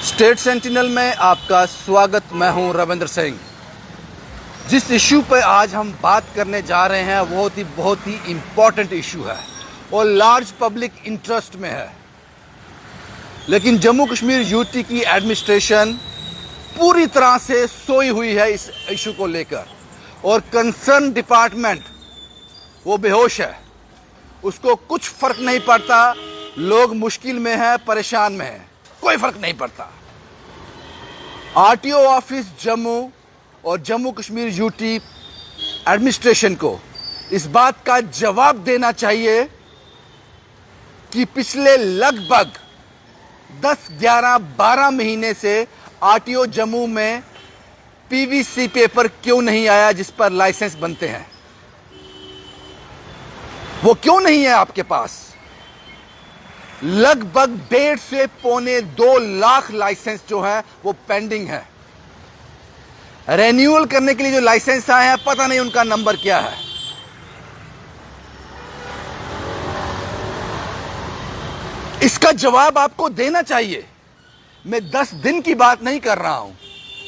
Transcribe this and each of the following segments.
State sentinel में आपका स्वागत। मैं हूं रविंद्र सिंह। जिस इशू पर आज हम बात करने जा रहे हैं वो बहुत ही इम्पोर्टेंट इशू है और लार्ज पब्लिक इंटरेस्ट में है, लेकिन जम्मू कश्मीर यूटी की एडमिनिस्ट्रेशन पूरी तरह से सोई हुई है इस इशू को लेकर और कंसर्न डिपार्टमेंट वो बेहोश है। उसको कुछ फर्क नहीं पड़ता, लोग मुश्किल में हैं, परेशान में हैं, कोई फर्क नहीं पड़ता। आरटीओ ऑफिस जम्मू और जम्मू कश्मीर यूटी एडमिनिस्ट्रेशन को इस बात का जवाब देना चाहिए कि पिछले लगभग 10, 11, 12 महीने से आरटीओ जम्मू में पीवीसी पेपर क्यों नहीं आया जिस पर लाइसेंस बनते हैं। वो क्यों नहीं है आपके पास। लगभग 1.5 से पौने 2 लाख लाइसेंस जो है वो पेंडिंग है। रेन्यूअल करने के लिए जो लाइसेंस आए हैं पता नहीं उनका नंबर क्या है। इसका जवाब आपको देना चाहिए। मैं 10 दिन की बात नहीं कर रहा हूं,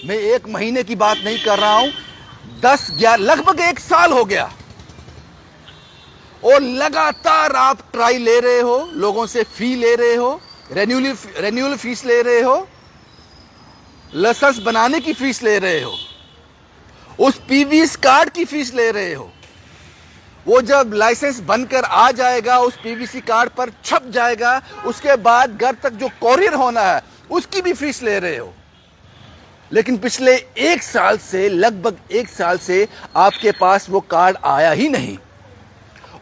मैं 1 महीने की बात नहीं कर रहा हूं। 10, 11, लगभग 1 साल हो गया और लगातार आप ट्राई ले रहे हो, लोगों से फी ले रहे हो, रेन्यूअल फीस ले रहे हो, लाइसेंस बनाने की फीस ले रहे हो, उस पीवीएस कार्ड की फीस ले रहे हो। वो जब लाइसेंस बनकर आ जाएगा, उस पीवीसी कार्ड पर छप जाएगा, उसके बाद घर तक जो कोरियर होना है उसकी भी फीस ले रहे हो। लेकिन पिछले 1 साल से, लगभग 1 साल से आपके पास वो कार्ड आया ही नहीं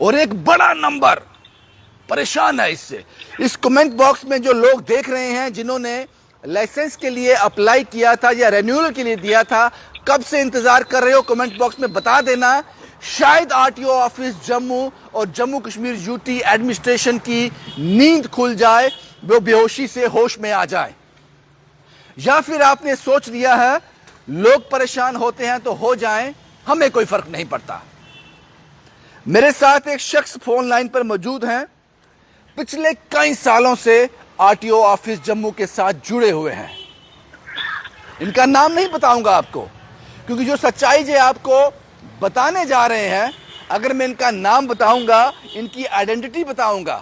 और एक बड़ा नंबर परेशान है इससे। इस कमेंट बॉक्स में जो लोग देख रहे हैं जिन्होंने लाइसेंस के लिए अप्लाई किया था या रेन्यूअल के लिए दिया था, कब से इंतजार कर रहे हो कमेंट बॉक्स में बता देना। शायद आरटीओ ऑफिस जम्मू और जम्मू कश्मीर यूटी एडमिनिस्ट्रेशन की नींद खुल जाए, वो बेहोशी से होश में आ जाए, या फिर आपने सोच लिया है लोग परेशान होते हैं तो हो जाएं, हमें कोई फर्क नहीं पड़ता। मेरे साथ एक शख्स फोन लाइन पर मौजूद हैं, पिछले कई सालों से आरटीओ ऑफिस जम्मू के साथ जुड़े हुए हैं। इनका नाम नहीं बताऊंगा आपको, क्योंकि जो सच्चाई जो आपको बताने जा रहे हैं, अगर मैं इनका नाम बताऊंगा, इनकी आइडेंटिटी बताऊंगा,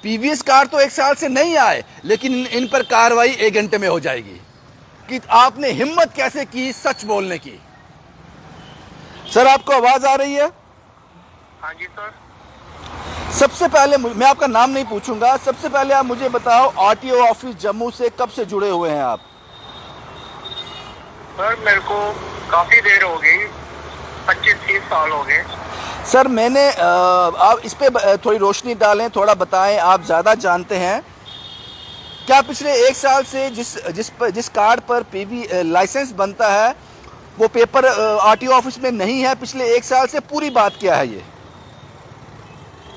पीवीएस कार्ड तो 1 साल से नहीं आए, लेकिन इन पर कार्रवाई 1 घंटे में हो जाएगी कि आपने हिम्मत कैसे की सच बोलने की। सर, आपको आवाज आ रही है? हाँ जी सर। सबसे पहले मैं आपका नाम नहीं पूछूंगा, सबसे पहले आप मुझे बताओ आरटीओ ऑफिस जम्मू से कब से जुड़े हुए हैं आप? सर मेरे को काफी देर हो गई, 25-30 साल हो गए। सर मैंने आप इस पे थोड़ी रोशनी डालें, थोड़ा बताएं, आप ज़्यादा जानते हैं। क्या पिछले 1 साल से जिस कार्ड पर पीवी लाइसेंस बनता है वो पेपर आरटीओ ऑफिस में नहीं है? पिछले 1 साल से पूरी बात क्या है ये?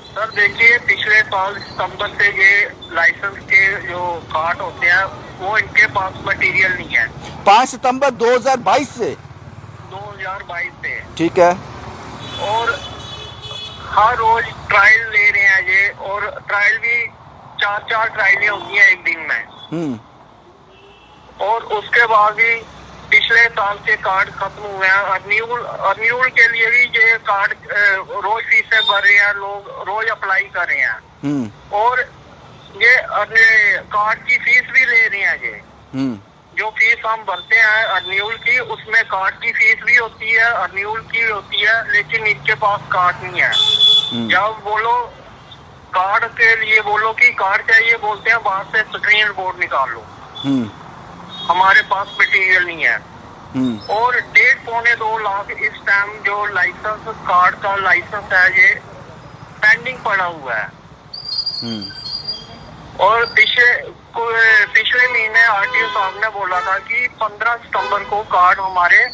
सर देखिए, पिछले साल सितंबर से ये लाइसेंस के जो कार्ड होते हैं वो इनके पास मटेरियल नहीं है। 5 सितंबर 2022 से? 2022 से। ठीक है। और हर रोज ट्रायल ले रहे हैं ये, और ट्रायल भी 4 ट्रायलें होती हैं एक दिन में। और उसके बाद भी पिछले साल से कार्ड खत्म हुए हैं। अर्नियूल के लिए भी ये कार्ड रोज फीसें भर रहे हैं, लोग रोज अप्लाई कर रहे हैं, और ये कार्ड की फीस भी ले रहे हैं। ये जो फीस हम भरते हैं अर्नियूल की, उसमें कार्ड की फीस भी होती है, अर्नियूल की होती है, लेकिन इनके पास कार्ड नहीं है। जब बोलो कार्ड के लिए, बोलो कि कार्ड चाहिए, बोलते हैं बाहर से स्क्रीन रिपोर्ट निकाल लो, हमारे पास मटेरियल नहीं है। और 1.5 पौने 2 लाख इस टाइम जो लाइसेंस कार्ड का लाइसेंस है ये पेंडिंग पड़ा हुआ है। और पिछले महीने आरटीओ साहब ने बोला था कि 15 सितंबर को कार्ड हमारे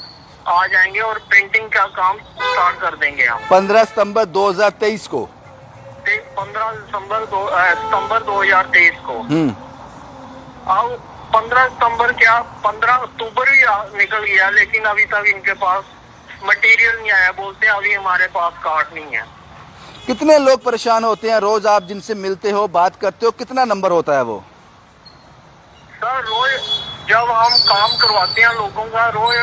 आ जाएंगे और प्रिंटिंग का काम स्टार्ट कर देंगे हम। 15 सितंबर 2023 को? 15 सितंबर 2023 को। अब 15 सितंबर क्या, 15 अक्टूबर भी निकल गया, लेकिन अभी तक इनके पास मटेरियल नहीं आया। बोलते हैं अभी हमारे पास कार्ड नहीं है। कितने लोग परेशान होते हैं रोज? आप जिनसे मिलते हो, बात करते हो, कितना नंबर होता है वो? सर रोज जब हम काम करवाते हैं लोगों का, रोज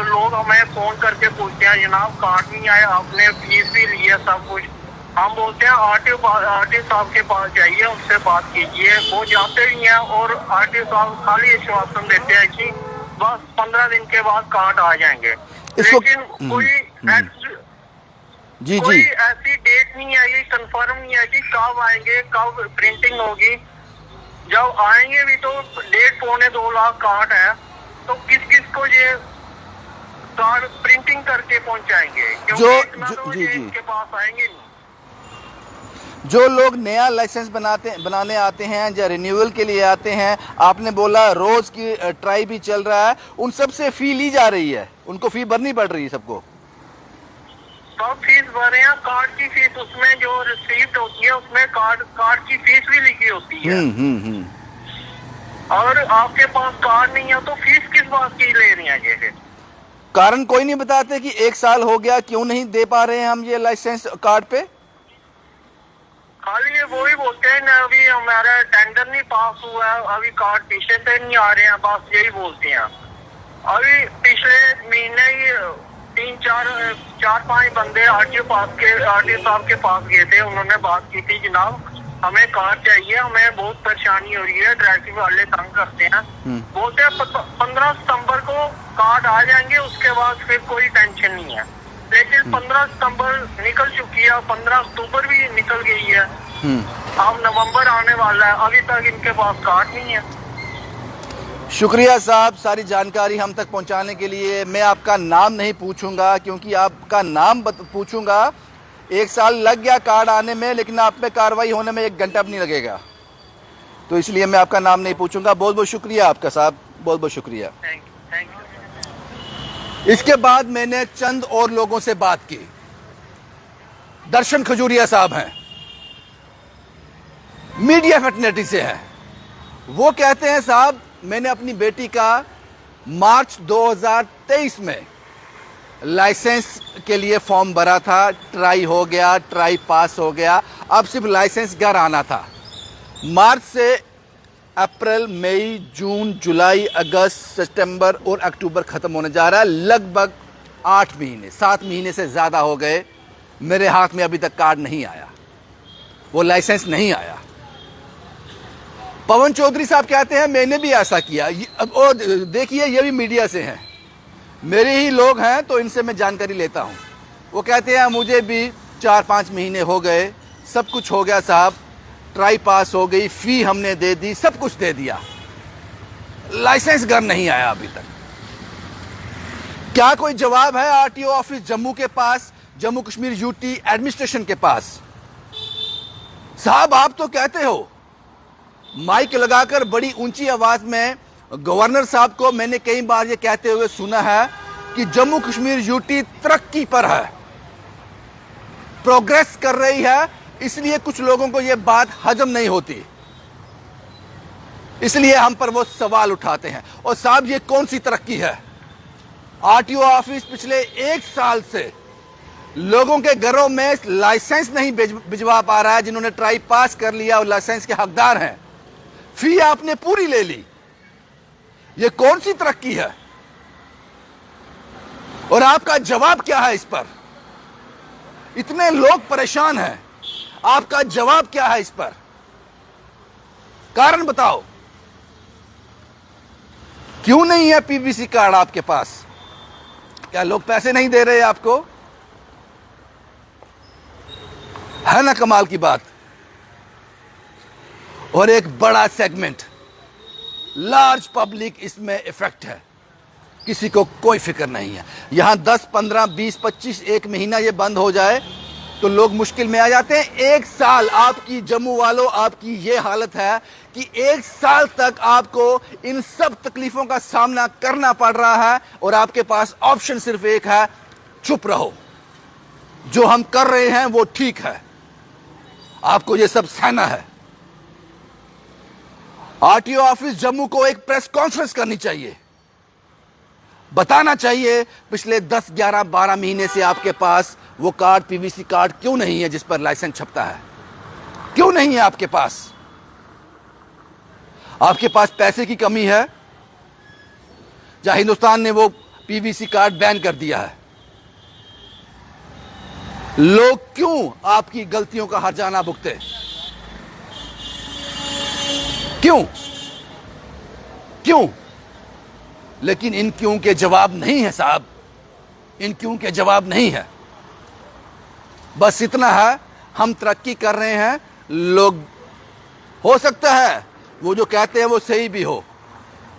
लोग हमें फोन करके पूछते हैं जनाब कार्ड नहीं आया, आपने फीस भी ली है सब कुछ। हम बोलते हैं आरटीओ साहब के पास जाइए, उनसे बात कीजिए। वो जाते ही हैं और आरटीओ साहब खाली आश्वासन देते हैं कि बस 15 दिन के बाद कार्ड आ जाएंगे। लेकिन कोई ऐसी डेट नहीं है, ये कंफर्म नहीं है कि कब आएंगे, कब प्रिंटिंग होगी। जब आएंगे भी तो 1.5-2 लाख कार्ड है, तो किस किस को ये कार्ड प्रिंटिंग करके पहुंचाएंगे? क्योंकि इतना तो ये इनके पास आएंगे नहीं। जो लोग नया लाइसेंस बनाने आते हैं या रिन्यूअल के लिए आते हैं, आपने बोला रोज की ट्राई भी चल रहा है, उन सब से फी ली जा रही है, उनको फी भरनी पड़ रही है सबको। सब फीस भर रहे हैं, कार्ड की फीस उसमें जो रिसीप्ट होती है उसमें कार्ड की फीस भी लिखी होती है। और आपके पास कार्ड नहीं है तो फीस किस बात की ले रही है ये फिर? कारण कोई नहीं बताते कि 1 साल हो गया क्यों नहीं दे पा रहे हैं हम ये लाइसेंस कार्ड पे? खाली ये वो ही बोलते हैं ना, अभी हमारा टेंडर नहीं पास हुआ है, अभी कार्ड पीछे से नहीं आ रहे हैं, बस यही बोलते हैं। अभी पिछले महीने ही 4-5 बंदे आरटीओ साहब के पास गए थे, उन्होंने बात की थी जनाब हमें कार चाहिए, हमें बहुत परेशानी हो रही है, ट्रैफिक वाले तंग करते हैं। बोलते हैं 15 सितंबर को कार्ड आ जाएंगे, उसके बाद फिर कोई टेंशन नहीं है। लेकिन 15 सितंबर निकल चुकी है, 15 अक्टूबर भी निकल गई है, अब नवंबर आने वाला है, अभी तक इनके पास कार्ड नहीं है। शुक्रिया साहब सारी जानकारी हम तक पहुंचाने के लिए। मैं आपका नाम नहीं पूछूंगा क्योंकि आपका नाम पूछूंगा 1 साल लग गया कार्ड आने में, लेकिन आप पे कार्रवाई होने में 1 घंटा भी नहीं लगेगा, तो इसलिए मैं आपका नाम नहीं पूछूंगा। बहुत बहुत शुक्रिया आपका साहब, बहुत बहुत शुक्रिया। Thank you. इसके बाद मैंने चंद और लोगों से बात की। दर्शन खजूरिया साहब हैं, मीडिया फैटर्निटी से हैं। वो कहते हैं साहब मैंने अपनी बेटी का मार्च 2023 में लाइसेंस के लिए फॉर्म भरा था, ट्राई हो गया, ट्राई पास हो गया, अब सिर्फ लाइसेंस घर आना था। मार्च से अप्रैल, मई, जून, जुलाई, अगस्त, सितंबर और अक्टूबर खत्म होने जा रहा है। लगभग 8 महीने 7 महीने से ज़्यादा हो गए, मेरे हाथ में अभी तक कार्ड नहीं आया, वो लाइसेंस नहीं आया। पवन चौधरी साहब कहते हैं मैंने भी ऐसा किया। और देखिए ये भी मीडिया से हैं, मेरे ही लोग हैं तो इनसे मैं जानकारी लेता हूं। वो कहते हैं मुझे भी 4-5 महीने हो गए, सब कुछ हो गया साहब, ट्राई पास हो गई, फी हमने दे दी, सब कुछ दे दिया, लाइसेंस घर नहीं आया अभी तक। क्या कोई जवाब है आरटीओ ऑफिस जम्मू के पास, जम्मू कश्मीर यूटी एडमिनिस्ट्रेशन के पास? साहब आप तो कहते हो, माइक लगाकर बड़ी ऊंची आवाज में गवर्नर साहब को मैंने कई बार ये कहते हुए सुना है कि जम्मू कश्मीर यूटी तरक्की पर है, प्रोग्रेस कर रही है, इसलिए कुछ लोगों को यह बात हजम नहीं होती, इसलिए हम पर वो सवाल उठाते हैं। और साहब ये कौन सी तरक्की है? आरटीओ ऑफिस पिछले 1 साल से लोगों के घरों में लाइसेंस नहीं भिजवा पा रहा है, जिन्होंने ट्राई पास कर लिया और लाइसेंस के हकदार हैं, फी आपने पूरी ले ली। ये कौन सी तरक्की है? और आपका जवाब क्या है इस पर? इतने लोग परेशान हैं, आपका जवाब क्या है इस पर? कारण बताओ, क्यों नहीं है पीवीसी कार्ड आपके पास? क्या लोग पैसे नहीं दे रहे आपको? है ना कमाल की बात। और एक बड़ा सेगमेंट, लार्ज पब्लिक इसमें इफेक्ट है, किसी को कोई फिक्र नहीं है। यहां 10, 15, 20, 25 1 महीना ये बंद हो जाए तो लोग मुश्किल में आ जाते हैं। 1 साल आपकी जम्मू वालों, आपकी ये हालत है कि 1 साल तक आपको इन सब तकलीफों का सामना करना पड़ रहा है और आपके पास ऑप्शन सिर्फ एक है, चुप रहो, जो हम कर रहे हैं वो ठीक है, आपको ये सब सहना है। आरटीओ ऑफिस जम्मू को एक प्रेस कॉन्फ्रेंस करनी चाहिए, बताना चाहिए पिछले 10, 11, 12 महीने से आपके पास वो कार्ड, पीवीसी कार्ड क्यों नहीं है जिस पर लाइसेंस छपता है, क्यों नहीं है आपके पास? आपके पास पैसे की कमी है? या हिंदुस्तान ने वो पीवीसी कार्ड बैन कर दिया है? लोग क्यों आपकी गलतियों का हर्जाना भुगते? क्यों क्यों? लेकिन इन क्यों के जवाब नहीं है साहब, इन क्यों के जवाब नहीं है। बस इतना है, हम तरक्की कर रहे हैं। लोग, हो सकता है वो जो कहते हैं वो सही भी हो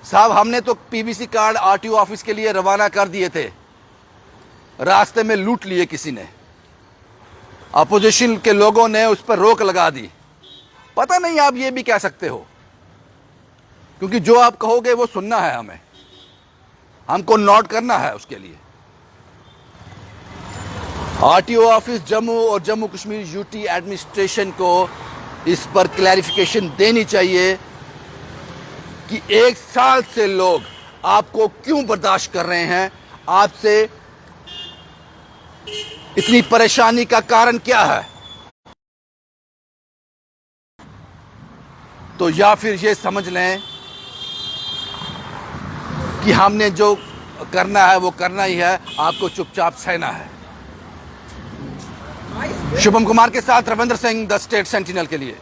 साहब। हमने तो पीवीसी कार्ड आरटीओ ऑफिस के लिए रवाना कर दिए थे, रास्ते में लूट लिए किसी ने, अपोजिशन के लोगों ने उस पर रोक लगा दी। पता नहीं, आप ये भी कह सकते हो, क्योंकि जो आप कहोगे वो सुनना है हमें, हमको नोट करना है उसके लिए। आरटीओ ऑफिस जम्मू और जम्मू कश्मीर यूटी एडमिनिस्ट्रेशन को इस पर क्लैरिफिकेशन देनी चाहिए कि 1 साल से लोग आपको क्यों बर्दाश्त कर रहे हैं, आपसे इतनी परेशानी का कारण क्या है। तो या फिर ये समझ लें कि हमने जो करना है वो करना ही है, आपको चुपचाप सहना है। शुभम कुमार के साथ Ravindra Singh, the state sentinel के लिए।